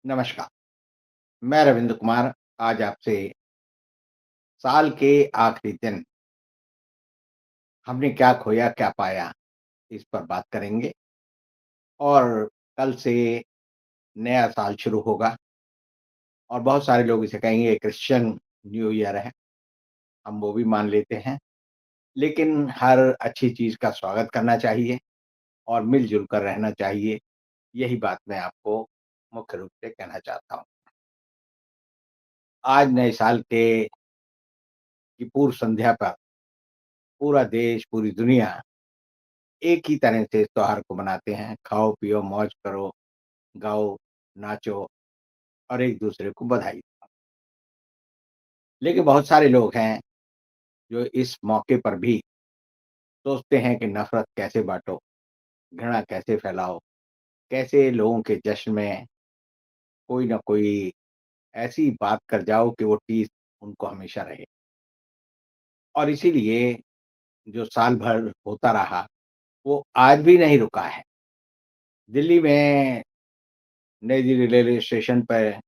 नमस्कार, मैं रविंद्र कुमार आज आपसे साल के आखिरी दिन हमने क्या खोया, क्या पाया, इस पर बात करेंगे और कल से नया साल शुरू होगा और बहुत सारे लोग इसे कहेंगे क्रिश्चियन न्यू ईयर है, हम वो भी मान लेते हैं। लेकिन हर अच्छी चीज़ का स्वागत करना चाहिए और मिल-जुल कर रहना चाहिए, यही बात मैं आपको मुख्य रूप से कहना चाहता हूँ। आज नए साल की पूर्व संध्या पर पूरा देश, पूरी दुनिया एक ही तरह से इस त्योहार को मनाते हैं। खाओ, पियो, मौज करो, गाओ, नाचो और एक-दूसरे को बधाई। लेकिन बहुत सारे लोग हैं जो इस मौके पर भी सोचते हैं कि नफ़रत कैसे बाँटो, घृणा कैसे फैलाओ, कैसे लोगों के जश्न में कोई न कोई ऐसी बात कर जाओ कि वो टीस उनको हमेशा रहे। और इसीलिए जो साल भर होता रहा, वो आज भी नहीं रुका है। दिल्ली में नई दिल्ली रेलवे स्टेशन पर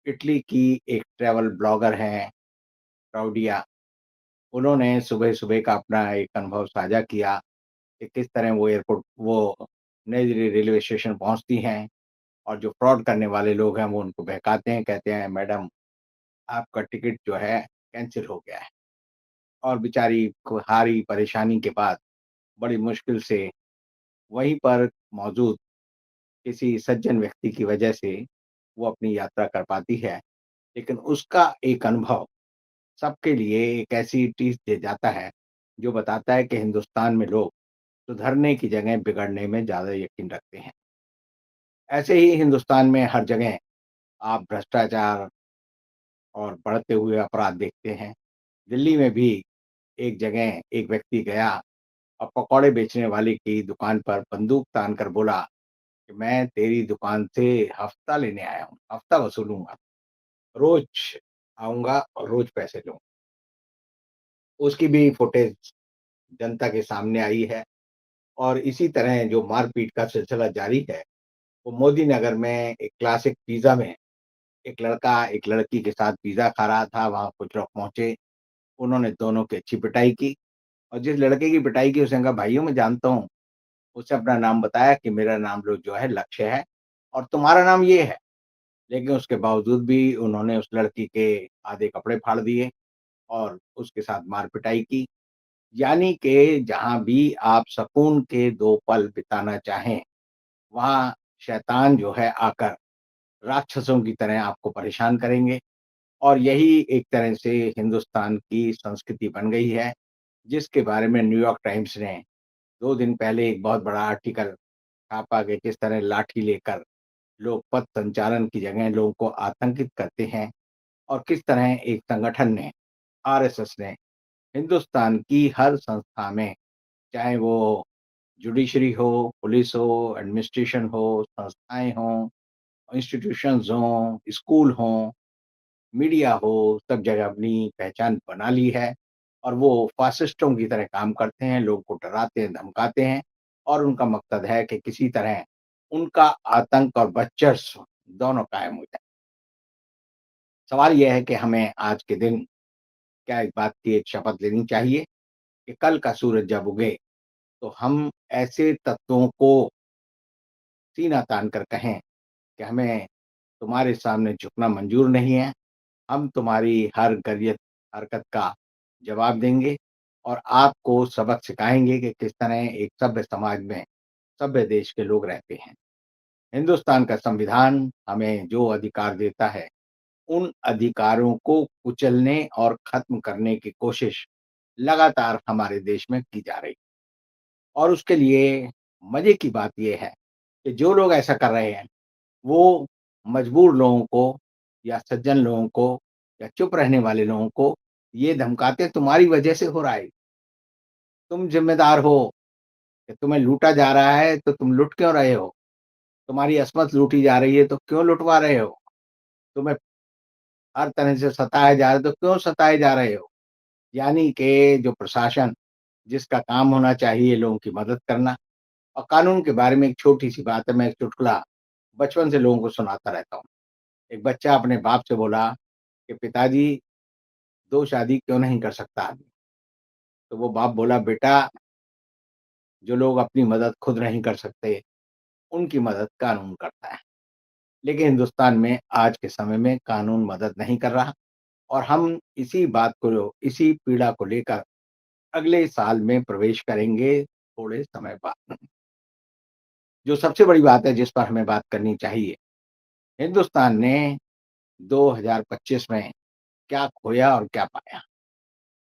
इटली की एक ट्रैवल ब्लॉगर हैं, क्लाउडिया। उन्होंने सुबह-सुबह का अपना एक अनुभव साझा किया कि किस तरह वो नई दिल्ली रेलवे स्टेशन पहुँचती हैं और जो फ्रॉड करने वाले लोग हैं, वो उनको बहकाते हैं, कहते हैं, "मैडम, आपका टिकट जो है कैंसल हो गया है।" और बेचारी को हारी परेशानी के बाद बड़ी मुश्किल से वहीं पर मौजूद किसी सज्जन व्यक्ति की वजह से वो अपनी यात्रा कर पाती है। लेकिन उसका एक अनुभव सबके लिए एक ऐसी टीस दे जाता है, जो बताता है कि हिंदुस्तान में लोग सुधरने की जगह बिगड़ने में ज़्यादा यकीन रखते हैं। ऐसे ही हिंदुस्तान में हर जगह आप भ्रष्टाचार और बढ़ते हुए अपराध देखते हैं। दिल्ली में भी एक जगह एक व्यक्ति गया और पकौड़े बेचने वाले की दुकान पर बंदूक तान कर बोला कि मैं तेरी दुकान से हफ्ता लेने आया हूँ, हफ्ता वसूलूँगा, रोज़ आऊँगा और रोज़ पैसे लूँगा। उसकी भी फुटेज जनता के सामने आई है और इसी तरह जो मारपीट का सिलसिला जारी है, वो मोदी नगर में एक क्लासिक पिज़्ज़ा में एक लड़का एक लड़की के साथ पिज़्ज़ा खा रहा था, वहाँ कुछ लोग पहुँचे, उन्होंने दोनों की अच्छी पिटाई की और जिस लड़के की पिटाई की उसने कहा, भाइयों मैं जानता हूँ, उसने अपना नाम बताया कि मेरा नाम जो है लक्ष्य है और तुम्हारा नाम ये है। लेकिन उसके बावजूद भी उन्होंने उस लड़की के आधे कपड़े फाड़ दिए और उसके साथ मार-पिटाई की। यानी कि जहाँ भी आप सुकून के 2 पल बिताना चाहें, वहाँ शैतान जो है आकर राक्षसों की तरह आपको परेशान करेंगे और यही एक तरह से हिंदुस्तान की संस्कृति बन गई है, जिसके बारे में न्यूयॉर्क टाइम्स ने 2 दिन पहले एक बहुत बड़ा आर्टिकल छापा कि किस तरह लाठी लेकर लोग पथ संचालन की जगह लोगों को आतंकित करते हैं और किस तरह एक संगठन ने, आरएसएस ने हिंदुस्तान की हर संस्था में, चाहे वो जुडिशरी हो, पुलिस हो, एडमिनिस्ट्रेशन हो, संस्थाएँ हों, इंस्टीट्यूशंस हों, स्कूल हों, मीडिया हो, सब जगह अपनी पहचान बना ली है और वो फ़ासिस्टों की तरह काम करते हैं, लोगों को डराते हैं, धमकाते हैं और उनका मकसद है कि किसी तरह उनका आतंक और वर्चस्व दोनों कायम हो जाए। सवाल ये है कि हमें आज के दिन क्या इस बात की एक शपथ लेनी चाहिए कि कल का सूरज जब उगे, तो हम ऐसे तत्वों को सीना तान कर कहें कि हमें तुम्हारे सामने झुकना मंज़ूर नहीं है। हम तुम्हारी हर गरियत हरकत का जवाब देंगे और आपको सबक सिखाएँगे कि किस तरह एक सभ्य समाज में, सभ्य देश के लोग रहते हैं। हिंदुस्तान का संविधान हमें जो अधिकार देता है, उन अधिकारों को कुचलने और खत्म करने की कोशिश लगातार हमारे देश में की जा रही है। और उसके लिए मज़े की बात ये है कि जो लोग ऐसा कर रहे हैं, वो मजबूर लोगों को या सज्जन लोगों को या चुप रहने वाले लोगों को ये धमकाते तुम्हारी वजह से हो रहा है। तुम ज़िम्मेदार हो कि तुम्हें लूटा जा रहा है तो तुम लुट क्यों रहे हो? तुम्हारी अस्मत लूटी जा रही है तो क्यों लुटवा रहे हो? तुम्हें हर तरह से सताया जा रहा है तो क्यों सताए जा रहे हो? यानी कि जो प्रशासन जिसका काम होना चाहिए लोगों की मदद करना और कानून के बारे में एक छोटी-सी बात है, मैं एक चुटकुला बचपन से लोगों को सुनाता रहता हूँ। एक बच्चा अपने बाप से बोला कि पिताजी 2 शादी क्यों नहीं कर सकता आदमी? तो वो बाप बोला, बेटा जो लोग अपनी मदद खुद नहीं कर सकते, उनकी मदद कानून करता है। लेकिन हिंदुस्तान में आज के समय में कानून मदद नहीं कर रहा और हम इसी पीड़ा को लेकर अगले साल में प्रवेश करेंगे थोड़े समय बाद। जो सबसे बड़ी बात है जिस पर हमें बात करनी चाहिए, हिंदुस्तान ने 2025 में क्या खोया और क्या पाया?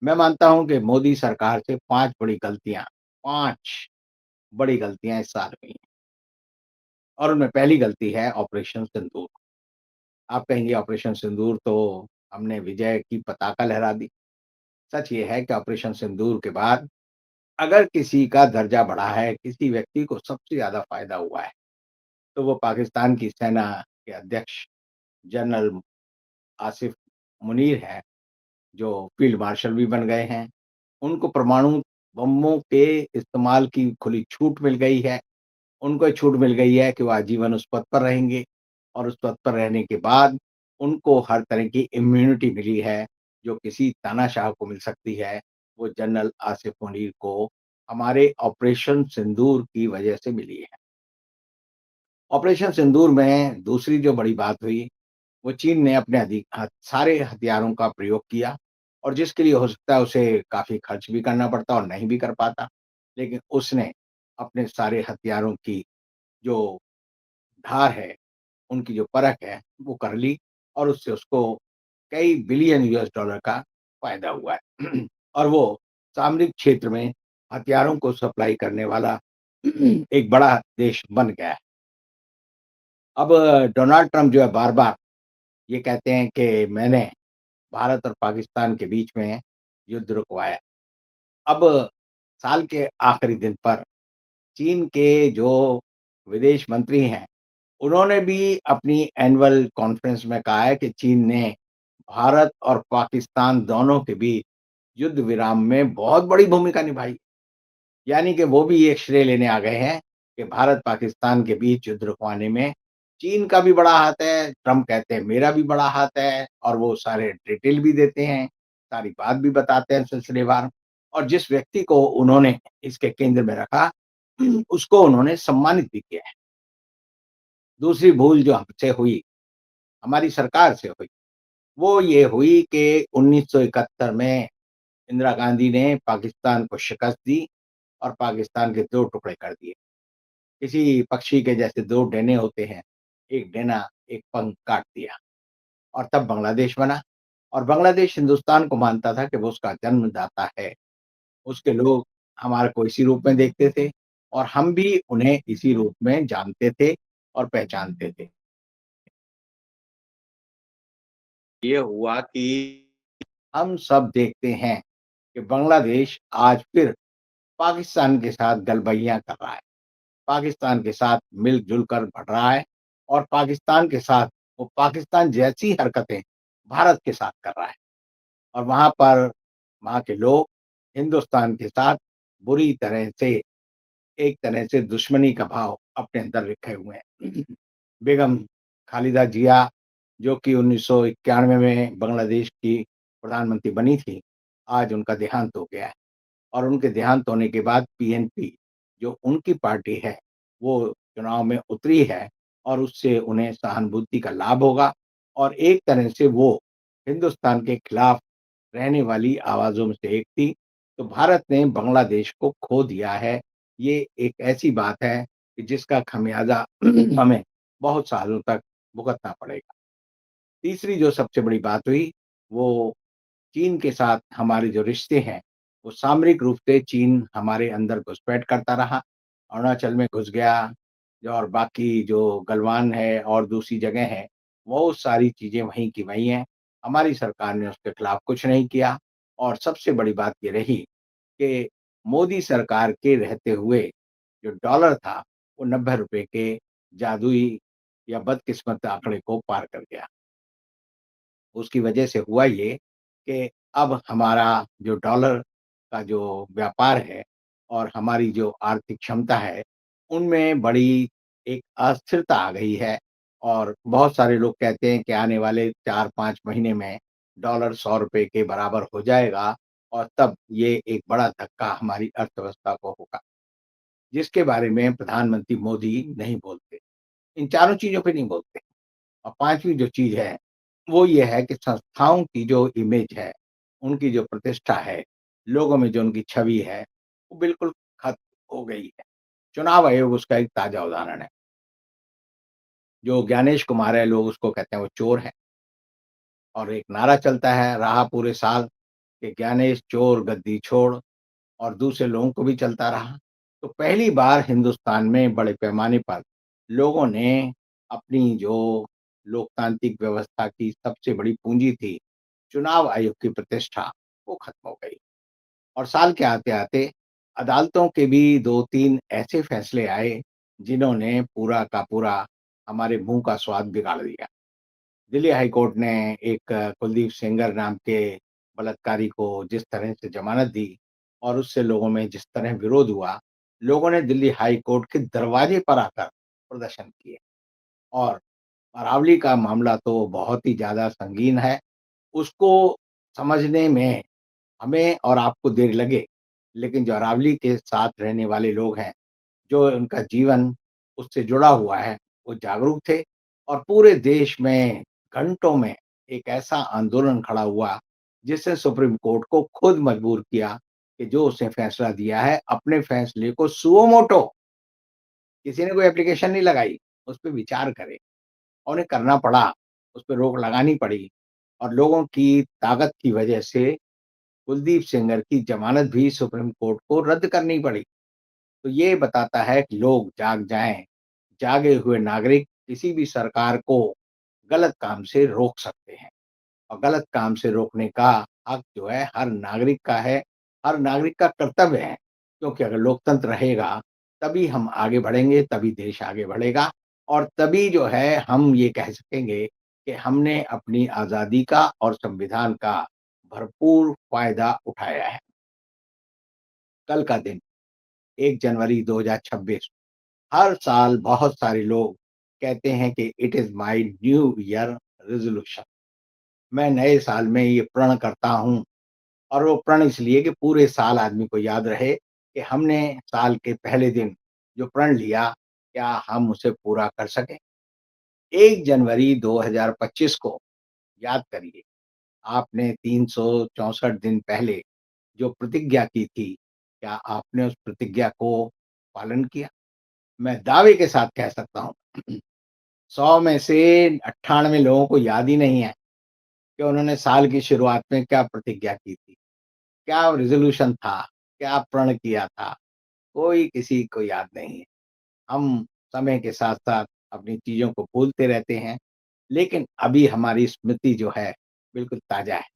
मैं मानता हूँ कि मोदी सरकार से 5 बड़ी गलतियाँ इस साल हुई हैं और उनमें पहली गलती है ऑपरेशन सिंदूर। आप कहेंगे ऑपरेशन सिंदूर तो हमने विजय की पताका लहरा दी। सच ये है कि ऑपरेशन सिंदूर के बाद अगर किसी का दर्जा बढ़ा है, किसी व्यक्ति को सबसे ज़्यादा फ़ायदा हुआ है, तो वो पाकिस्तान की सेना के अध्यक्ष जनरल आसिफ मुनीर हैं, जो फ़ील्ड मार्शल भी बन गए हैं। उनको परमाणु बमों के इस्तेमाल की खुली छूट मिल गई है। उनको ये छूट मिल गई है कि वो आजीवन उस पद पर रहेंगे और उस पद पर रहने के बाद उनको हर तरह की इम्यूनिटी मिली है, जो किसी तानाशाह को मिल सकती है, वो जनरल आसिफ मुनीर को हमारे ऑपरेशन सिंदूर की वजह से मिली है। ऑपरेशन सिंदूर में दूसरी जो बड़ी बात हुई, वो चीन ने अपने सारे हथियारों का प्रयोग किया और जिसके लिए हो सकता है उसे काफ़ी खर्च भी करना पड़ता और नहीं भी कर पाता। लेकिन उसने अपने सारे हथियारों की जो धार है, उनकी जो परख है, वो कर ली और उससे उसको कई बिलियन यूएस डॉलर का फ़ायदा हुआ है। और वो सामरिक क्षेत्र में हथियारों को सप्लाई करने वाला एक बड़ा देश बन गया है। अब डोनाल्ड ट्रम्प जो है बार-बार ये कहते हैं कि मैंने भारत और पाकिस्तान के बीच में युद्ध रुकवाया। अब साल के आखिरी दिन पर चीन के जो विदेश मंत्री हैं, उन्होंने भी अपनी एनुअल कॉन्फ्रेंस में कहा है कि चीन ने भारत और पाकिस्तान दोनों के बीच युद्ध विराम में बहुत बड़ी भूमिका निभाई। यानी कि वो भी ये श्रेय लेने आ गए हैं कि भारत-पाकिस्तान के बीच युद्ध रुकवाने में चीन का भी बड़ा हाथ है, ट्रम्प कहते हैं मेरा भी बड़ा हाथ है और वो सारे डिटेल भी देते हैं, सारी बात भी बताते हैं सिलसिलेवार और जिस व्यक्ति को उन्होंने इसके केंद्र में रखा, उसको उन्होंने सम्मानित भी किया है। दूसरी भूल जो हमसे हुई, हमारी सरकार से हुई, वो ये हुई कि 1971 में इंदिरा गांधी ने पाकिस्तान को शिकस्त दी और पाकिस्तान के 2 टुकड़े कर दिए। किसी पक्षी के जैसे 2 डैने होते हैं, एक डैना एक पंख काट दिया और तब बांग्लादेश बना और बांग्लादेश हिंदुस्तान को मानता था कि वो उसका जन्मदाता है। उसके लोग हमारे को इसी रूप में देखते थे और हम भी उन्हें इसी रूप में जानते थे और पहचानते थे। ये हुआ कि हम सब देखते हैं कि बांग्लादेश आज फिर पाकिस्तान के साथ गलबैयाँ कर रहा है। पाकिस्तान के साथ मिल-जुल कर बढ़ रहा है और पाकिस्तान के साथ वो पाकिस्तान जैसी हरकतें भारत के साथ कर रहा है और वहाँ पर वहाँ के लोग हिंदुस्तान के साथ बुरी तरह से एक तरह से दुश्मनी का भाव अपने अंदर रखे हुए हैं। बेगम खालिदा जिया जो कि 1991 में बांग्लादेश की प्रधानमंत्री बनी थी, आज उनका देहांत हो गया है। और उनके देहांत होने के बाद पीएनपी जो उनकी पार्टी है, वो चुनाव में उतरी है और उससे उन्हें सहानुभूति का लाभ होगा और एक तरह से वो हिंदुस्तान के खिलाफ रहने वाली आवाज़ों में से एक थी। तो भारत ने बांग्लादेश को खो दिया है। ये एक ऐसी बात है कि जिसका खमियाज़ा हमें बहुत सालों तक भुगतना पड़ेगा। तीसरी जो सबसे बड़ी बात हुई, वो चीन के साथ हमारे जो रिश्ते हैं, वो सामरिक रूप से चीन हमारे अंदर घुसपैठ करता रहा। अरुणाचल में घुस गया जो और बाकी जो गलवान है और दूसरी जगह है, वो सारी चीज़ें वहीं की वहीं हैं। हमारी सरकार ने उसके खिलाफ कुछ नहीं किया और सबसे बड़ी बात ये रही कि मोदी सरकार के रहते हुए जो डॉलर था, वो ₹90 के जादुई या बदकिस्मत आंकड़े को पार कर गया। उसकी वजह से हुआ ये कि अब हमारा जो डॉलर का जो व्यापार है और हमारी जो आर्थिक क्षमता है, उनमें बड़ी एक अस्थिरता आ गई है और बहुत सारे लोग कहते हैं कि आने वाले 4-5 महीने में डॉलर ₹100 के बराबर हो जाएगा और तब ये एक बड़ा धक्का हमारी अर्थव्यवस्था को होगा, जिसके बारे में प्रधानमंत्री मोदी नहीं बोलते। इन चारों चीज़ों पे नहीं बोलते। और 5वीं जो चीज़ है, वो ये है कि संस्थाओं की जो इमेज है, उनकी जो प्रतिष्ठा है, लोगों में जो उनकी छवि है, वो बिल्कुल खत्म हो गई है। चुनाव आयोग उसका एक ताज़ा उदाहरण है। जो ज्ञानेश कुमार है, लोग उसको कहते हैं वो चोर है और एक नारा चलता है रहा पूरे साल कि ज्ञानेश चोर गद्दी छोड़ और दूसरे लोगों को भी चलता रहा। तो पहली बार हिंदुस्तान में बड़े पैमाने पर लोगों ने अपनी जो लोकतांत्रिक व्यवस्था की सबसे बड़ी पूँजी थी, चुनाव आयोग की प्रतिष्ठा, वो खत्म हो गई। और साल के आते-आते अदालतों के भी 2-3 ऐसे फैसले आए, जिन्होंने पूरा का पूरा हमारे मुँह का स्वाद बिगाड़ दिया। दिल्ली हाई कोर्ट ने एक कुलदीप सेंगर नाम के बलात्कारी को जिस तरह से ज़मानत दी और उससे लोगों में जिस तरह विरोध हुआ, लोगों ने दिल्ली हाई कोर्ट के दरवाजे पर आकर प्रदर्शन किए और अरावली का मामला तो बहुत ही ज़्यादा संगीन है। उसको समझने में हमें और आपको देर लगे, लेकिन जो अरावली के साथ रहने वाले लोग हैं, जो उनका जीवन उससे जुड़ा हुआ है, वो जागरूक थे और पूरे देश में घंटों में एक ऐसा आंदोलन खड़ा हुआ, जिसने सुप्रीम कोर्ट को खुद मजबूर किया कि जो उसने फैसला दिया है, अपने फैसले को सुओ मोटो किसी ने कोई एप्लीकेशन नहीं लगाई, उस पे विचार करे और उन्हें करना पड़ा, उस पे रोक लगानी पड़ी और लोगों की ताकत की वजह से कुलदीप सेंगर की ज़मानत भी सुप्रीम कोर्ट को रद्द करनी पड़ी। तो ये बताता है कि लोग जाग जाएँ, जागे हुए नागरिक किसी भी सरकार को गलत काम से रोक सकते हैं और गलत काम से रोकने का हक जो है हर नागरिक का है, हर नागरिक का कर्तव्य है। क्योंकि अगर लोकतंत्र रहेगा, तभी हम आगे बढ़ेंगे, तभी देश आगे बढ़ेगा और तभी जो है हम ये कह सकेंगे कि हमने अपनी आज़ादी का और संविधान का भरपूर फ़ायदा उठाया है। कल का दिन 1 जनवरी 2026 हर साल बहुत सारे लोग कहते हैं कि it is my new year resolution. मैं नए साल में ये प्रण करता हूँ और वो प्रण इसलिए कि पूरे साल आदमी को याद रहे कि हमने साल के पहले दिन जो प्रण लिया, क्या हम उसे पूरा कर सकें? 1 जनवरी 2025 को याद करिए, आपने 364 दिन पहले जो प्रतिज्ञा की थी, क्या आपने उस प्रतिज्ञा को पालन किया? मैं दावे के साथ कह सकता हूँ 100 में से 98 लोगों को याद ही नहीं है कि उन्होंने साल की शुरुआत में क्या प्रतिज्ञा की थी, क्या रिज़ॉल्यूशन था, क्या प्रण किया था, कोई किसी को याद नहीं है। हम समय के साथ-साथ अपनी चीज़ों को भूलते रहते हैं, लेकिन अभी हमारी स्मृति जो है, बिल्कुल ताज़ा है।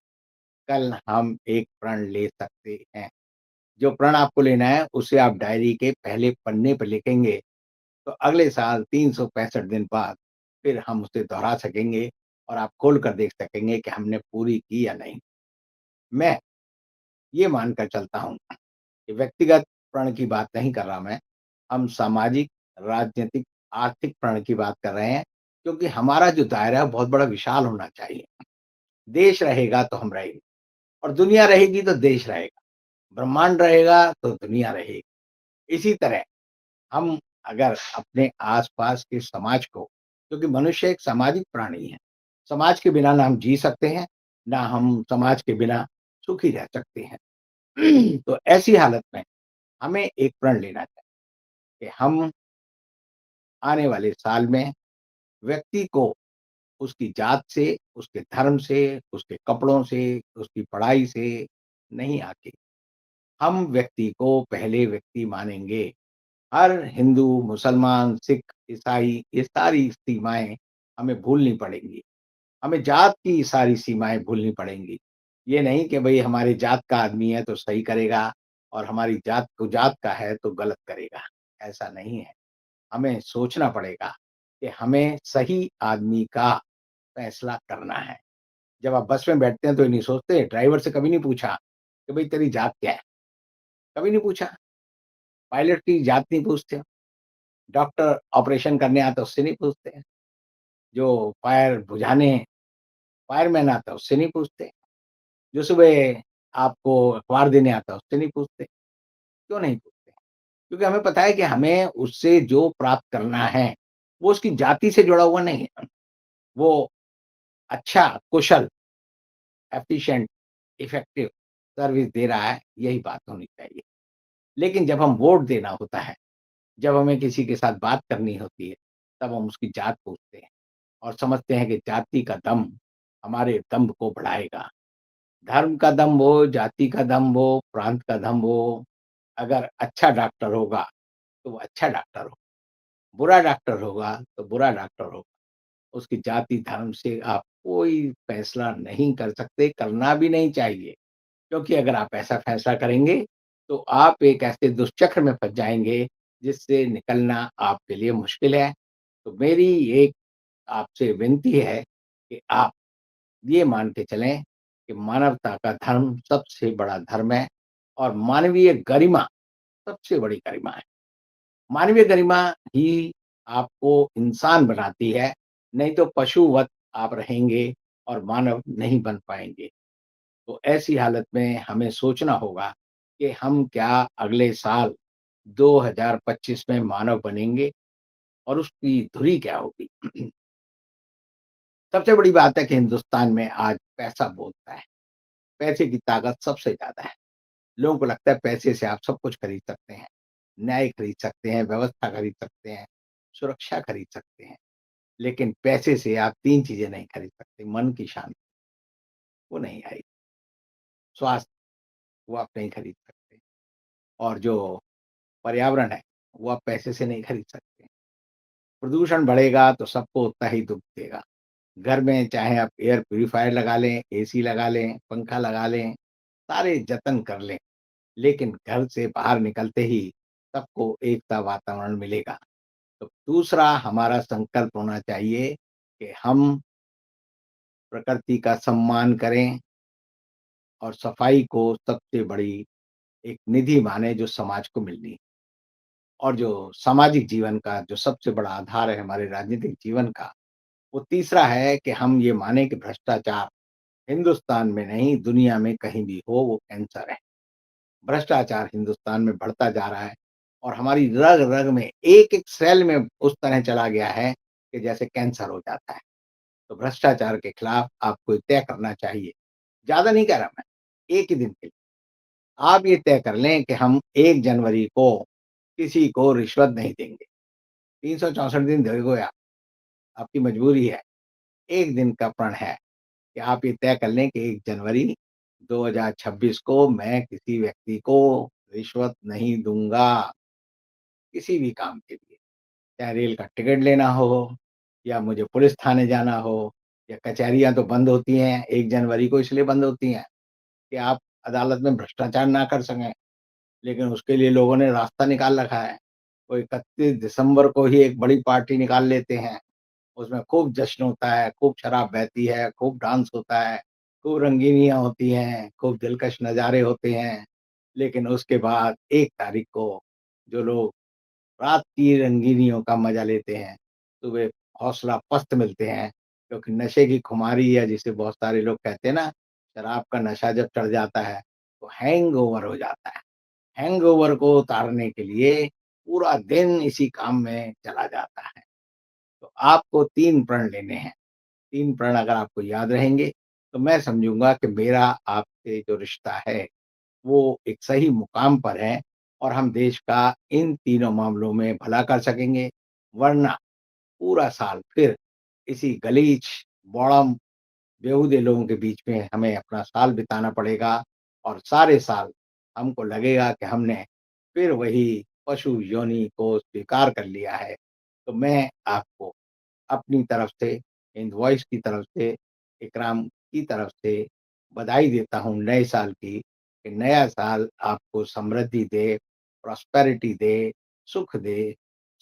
कल हम एक प्रण ले सकते हैं। जो प्रण आपको लेना है, उसे आप डायरी के पहले पन्ने पे लिखेंगे तो अगले साल 365 दिन बाद फिर हम उसे दोहरा सकेंगे और आप खोल कर देख सकेंगे कि हमने पूरी की या नहीं। मैं ये मानकर चलता हूँ कि व्यक्तिगत प्रण की बात नहीं कर रहा मैं, हम सामाजिक, राजनीतिक, आर्थिक प्रण की बात कर रहे हैं, क्योंकि हमारा जो दायरा है बहुत बड़ा विशाल होना चाहिए। देश रहेगा तो हम रहेंगे और दुनिया रहेगी तो देश रहेगा, ब्रह्मांड रहेगा तो दुनिया रहेगी। इसी तरह हम अगर अपने आस-पास के समाज को क्योंकि मनुष्य एक सामाजिक प्राणी है। समाज के बिना ना हम जी सकते हैं, ना हम समाज के बिना सुखी रह सकते हैं। तो ऐसी हालत में हमें एक प्रण लेना चाहिए कि हम आने वाले साल में व्यक्ति को उसकी जात से, उसके धर्म से, उसके कपड़ों से, उसकी पढ़ाई से नहीं आके हम व्यक्ति को पहले व्यक्ति मानेंगे। हर हिंदू, मुसलमान, सिख, ईसाई ये सारी सीमाएँ हमें भूलनी पड़ेंगी। हमें जात की सारी सीमाएँ भूलनी पड़ेंगी। ये नहीं कि भई हमारी जात का आदमी है तो सही करेगा और हमारी जात का है तो गलत करेगा, ऐसा नहीं है। हमें सोचना पड़ेगा कि हमें सही आदमी का फैसला करना है। जब आप बस में बैठते हैं तो ये नहीं सोचते, ड्राइवर से कभी नहीं पूछा कि भई तेरी जात क्या है? कभी नहीं पूछा। पायलट की जात नहीं पूछते। डॉक्टर ऑपरेशन करने आता है उससे नहीं पूछते हैं, जो फायर बुझाने फायरमैन आता है उससे नहीं पूछते, जो सुबह आपको अखबार देने आता है उससे नहीं पूछते, क्यों नहीं पूछते? क्योंकि हमें पता है कि हमें उससे जो प्राप्त करना है, वो उसकी जाति से जुड़ा हुआ नहीं है। वो अच्छा, कुशल, एफिशिएंट, इफेक्टिव सर्विस दे रहा है, यही बात होनी चाहिए। लेकिन जब हम वोट देना होता है, जब हमें किसी के साथ बात करनी होती है, तब हम उसकी जात पूछते हैं और समझते हैं कि जाति का दम हमारे दम को बढ़ाएगा। धर्म का दम हो, जाति का दम हो, प्रांत का दम हो, अगर अच्छा डॉक्टर होगा, तो वो अच्छा डॉक्टर होगा, बुरा डॉक्टर होगा, तो बुरा डॉक्टर होगा। उसकी जाति, धर्म से आप कोई फैसला नहीं कर सकते, करना भी नहीं चाहिए। क्योंकि अगर आप ऐसा फैसला करेंगे, तो आप एक ऐसे दुष्चक्र में फँस जाएँगे, जिससे निकलना आपके लिए मुश्किल है। तो मेरी एक आपसे विनती है कि आप ये मान के चलें कि मानवता का धर्म सबसे बड़ा धर्म है और मानवीय गरिमा सबसे बड़ी गरिमा है। मानवीय गरिमा ही आपको इंसान बनाती है, नहीं तो पशुवत आप रहेंगे और मानव नहीं बन पाएँगे। तो ऐसी हालत में हमें सोचना होगा कि हम क्या अगले साल 2025 में मानव बनेंगे और उसकी धुरी क्या होगी? सबसे बड़ी बात है कि हिंदुस्तान में आज पैसा बोलता है, पैसे की ताकत सबसे ज़्यादा है। लोगों को लगता है पैसे से आप सब कुछ खरीद सकते हैं, न्याय खरीद सकते हैं, व्यवस्था खरीद सकते हैं, सुरक्षा खरीद सकते हैं, लेकिन पैसे से आप 3 चीज़ें नहीं खरीद सकते, मन की शांति, वो नहीं आएगी, स्वास्थ्य, वो आप नहीं खरीद सकते और जो पर्यावरण है, वो आप पैसे से नहीं खरीद सकते। प्रदूषण बढ़ेगा तो सबको उतना ही दुःख देगा। घर में चाहे आप एयर प्यूरीफायर लगा लें, एसी लगा लें, पंखा लगा लें, सारे जतन कर लें, लेकिन घर से बाहर निकलते ही सबको एक सा वातावरण मिलेगा। तो दूसरा हमारा संकल्प होना चाहिए कि हम प्रकृति का सम्मान करें और सफाई को सबसे बड़ी एक निधि माने जो समाज को मिलनी है। और जो सामाजिक जीवन का जो सबसे बड़ा आधार है हमारे राजनीतिक जीवन का, वो तीसरा है कि हम ये माने कि भ्रष्टाचार हिंदुस्तान में नहीं, दुनिया में कहीं भी हो, वो कैंसर है। भ्रष्टाचार हिंदुस्तान में बढ़ता जा रहा है और हमारी रग-रग में, एक-एक सेल में उस तरह चला गया है कि जैसे कैंसर हो जाता है। तो भ्रष्टाचार के खिलाफ आपको तय करना चाहिए। ज़्यादा नहीं कह रहा मैं, 1 ही दिन के लिए। आप ये तय कर लें कि हम 1 जनवरी को किसी को रिश्वत नहीं देंगे। 364 दिन दोगे आप, आपकी मजबूरी है। 1 दिन का प्रण है कि आप ये तय कर लें कि 1 जनवरी 2026 को मैं किसी व्यक्ति को रिश्वत नहीं दूँगा, किसी भी काम के लिए। चाहे रेल का टिकट लेना हो या मुझे पुलिस थाने जाना हो या कचहरियाँ तो बंद होती हैं 1 जनवरी को इसलिए बंद होती हैं कि आप अदालत में भ्रष्टाचार ना कर सकें, लेकिन उसके लिए लोगों ने रास्ता निकाल रखा है। वो 31 दिसंबर को ही एक बड़ी पार्टी निकाल लेते हैं। उसमें खूब जश्न होता है, खूब शराब बहती है, खूब डांस होता है, खूब रंगीनियाँ होती हैं, खूब दिलकश नज़ारे होते हैं। लेकिन उसके बाद 1 तारीख को जो लोग रात की रंगीनियों का मज़ा लेते हैं, सुबह हौसला पस्त मिलते हैं, क्योंकि नशे की खुमारी या जिसे बहुत सारे लोग कहते हैं ना, शराब का नशा जब चढ़ जाता है, तो हैंगओवर हो जाता है। हैंगओवर को उतारने के लिए पूरा दिन इसी काम में चला जाता है। तो आपको 3 प्रण लेने हैं। 3 प्रण अगर आपको याद रहेंगे, तो मैं समझूँगा कि मेरा आपसे जो रिश्ता है, वो एक सही मुकाम पर है और हम देश का इन तीनों मामलों में भला कर सकेंगे। वरना पूरा साल फिर इसी गलीच, बौड़म, बेहूदे लोगों के बीच में हमें अपना साल बिताना पड़ेगा और सारे साल हमको लगेगा कि हमने फिर वही पशु योनि को स्वीकार कर लिया है। तो मैं आपको अपनी तरफ से, हिंद वॉइस की तरफ से, इकराम की तरफ से बधाई देता हूँ नए साल की, कि नया साल आपको समृद्धि दे, प्रॉस्पेरिटी दे, सुख दे,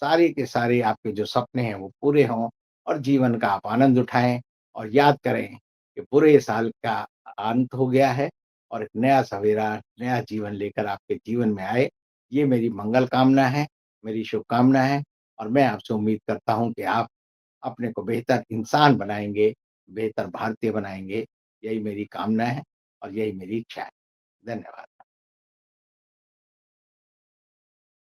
सारे के सारे आपके जो सपने हैं वो पूरे हों और जीवन का आप आनंद उठाएँ और याद करें कि बुरे साल का अंत हो गया है और एक नया सवेरा, नया जीवन लेकर आपके जीवन में आए। ये मेरी मंगल कामना है, मेरी शुभकामना है और मैं आपसे उम्मीद करता हूँ कि आप अपने को बेहतर इंसान बनाएँगे, बेहतर भारतीय बनाएँगे। यही मेरी कामना है और यही मेरी इच्छा है। धन्यवाद।